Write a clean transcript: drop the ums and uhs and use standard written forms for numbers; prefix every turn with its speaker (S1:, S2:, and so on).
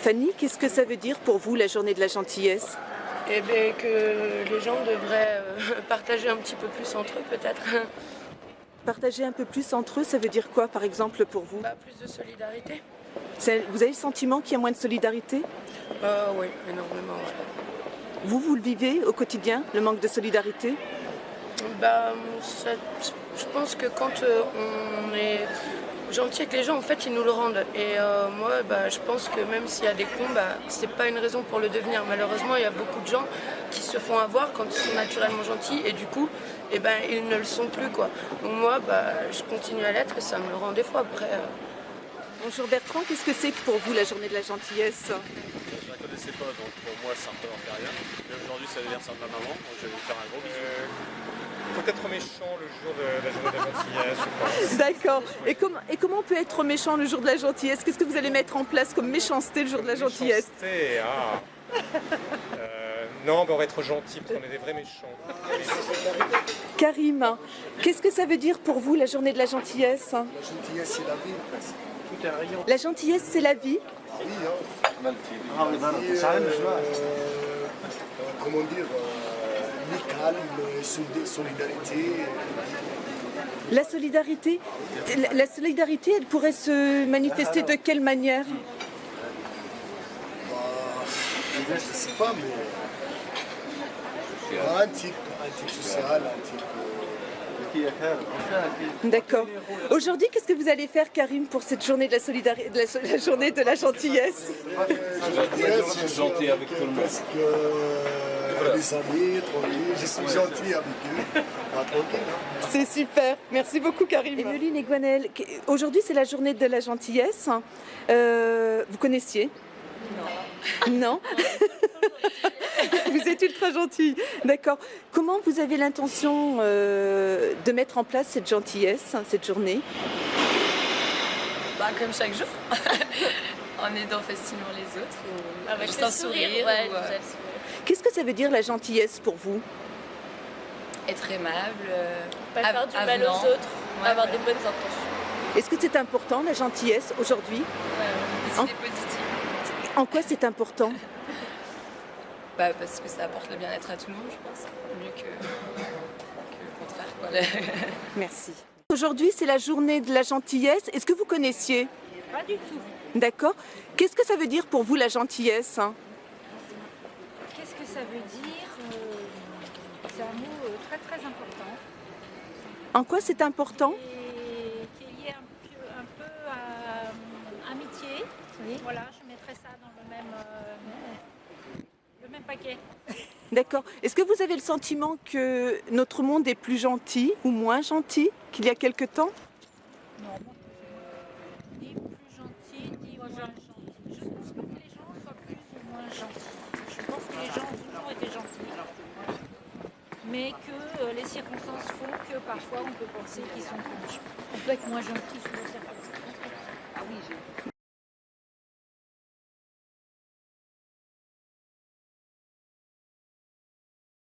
S1: Fanny, qu'est-ce que ça veut dire pour vous la journée de la gentillesse?
S2: Et bien que les gens devraient partager un petit peu plus entre eux peut-être.
S1: Partager un peu plus entre eux, ça veut dire quoi par exemple pour vous?
S2: Plus de solidarité.
S1: Vous avez le sentiment qu'il y a moins de solidarité?
S2: Oui, énormément. Ouais.
S1: Vous le vivez au quotidien, le manque de solidarité?
S2: Je pense que quand on est gentil avec les gens, en fait, ils nous le rendent. Et moi, je pense que même s'il y a des cons, c'est pas une raison pour le devenir. Malheureusement, il y a beaucoup de gens qui se font avoir quand ils sont naturellement gentils et du coup, ils ne le sont plus, quoi. Donc moi, je continue à l'être et ça me le rend des fois après.
S1: Bonjour Bertrand, qu'est-ce que c'est que pour vous la journée de la gentillesse?
S3: Je ne la connaissais pas, donc pour moi ça représente rien. Mais aujourd'hui c'est l'anniversaire de ma maman, donc je vais lui faire un gros bisou.
S4: Il faut être méchant le jour de la journée de la gentillesse, je pense.
S1: D'accord. Et comment on peut être méchant le jour de la gentillesse? Qu'est-ce que vous allez mettre en place comme méchanceté le jour de la gentillesse?
S4: Méchanceté, non, on va être gentil parce qu'on est des vrais méchants.
S1: Karim, qu'est-ce que ça veut dire pour vous la journée de la gentillesse?
S5: La gentillesse, c'est la vie, presque.
S1: La gentillesse, c'est la vie?
S5: Oui, hein. Comment dire, le calme, solidarité.
S1: La solidarité, elle pourrait se manifester de quelle manière?
S5: Je ne sais pas, mais un type social, un type.
S1: D'accord. Aujourd'hui, qu'est-ce que vous allez faire, Karim, pour cette journée de la solidarité, la journée de la gentillesse?
S5: Je suis gentil avec tout le monde. Parce que les amis, tranquille, je suis gentil avec eux. Tranquille.
S1: C'est super. Merci beaucoup, Karim. Emeline et Gwenaëlle, aujourd'hui, c'est la journée de la gentillesse. Vous connaissiez? Non. Non. Vous êtes ultra gentille. D'accord. Comment vous avez l'intention de mettre en place cette gentillesse, cette journée?
S6: Comme chaque jour, en aidant facilement les autres, ou
S7: avec
S6: juste
S7: le
S6: un sourire.
S7: ouais,
S6: Ou,
S7: déjà le sourire.
S1: Qu'est-ce que ça veut dire la gentillesse pour vous?
S6: être aimable,
S7: Pas faire du mal
S6: avenant.
S7: aux autres,
S6: Ouais,
S7: avoir
S6: voilà.
S7: des bonnes intentions.
S1: Est-ce que c'est important, la gentillesse, aujourd'hui?
S6: Des idées positives.
S1: En quoi c'est important?
S6: Parce que ça apporte le bien-être à tout le monde, je pense. Mieux que le contraire, quoi.
S1: Merci. Aujourd'hui, c'est la journée de la gentillesse. Est-ce que vous connaissiez?
S7: Pas du tout.
S1: D'accord. Qu'est-ce que ça veut dire pour vous, la gentillesse?
S8: Qu'est-ce que ça veut dire? C'est un mot très très important
S1: En quoi c'est important?
S8: et qui est lié un peu à amitié.
S7: Oui.
S8: Voilà, je mettrais ça dans le même paquet.
S1: D'accord. Est-ce que vous avez le sentiment que notre monde est plus gentil ou moins gentil qu'il y a quelque temps?
S8: Non, ni plus gentil, ni moins gentil. Je ne pense pas que les gens soient plus ou moins gentils. Je pense que les gens ont toujours été gentils. Mais que les circonstances font que parfois on peut penser qu'ils sont on peut être moins gentils sous les circonstances. Ah oui,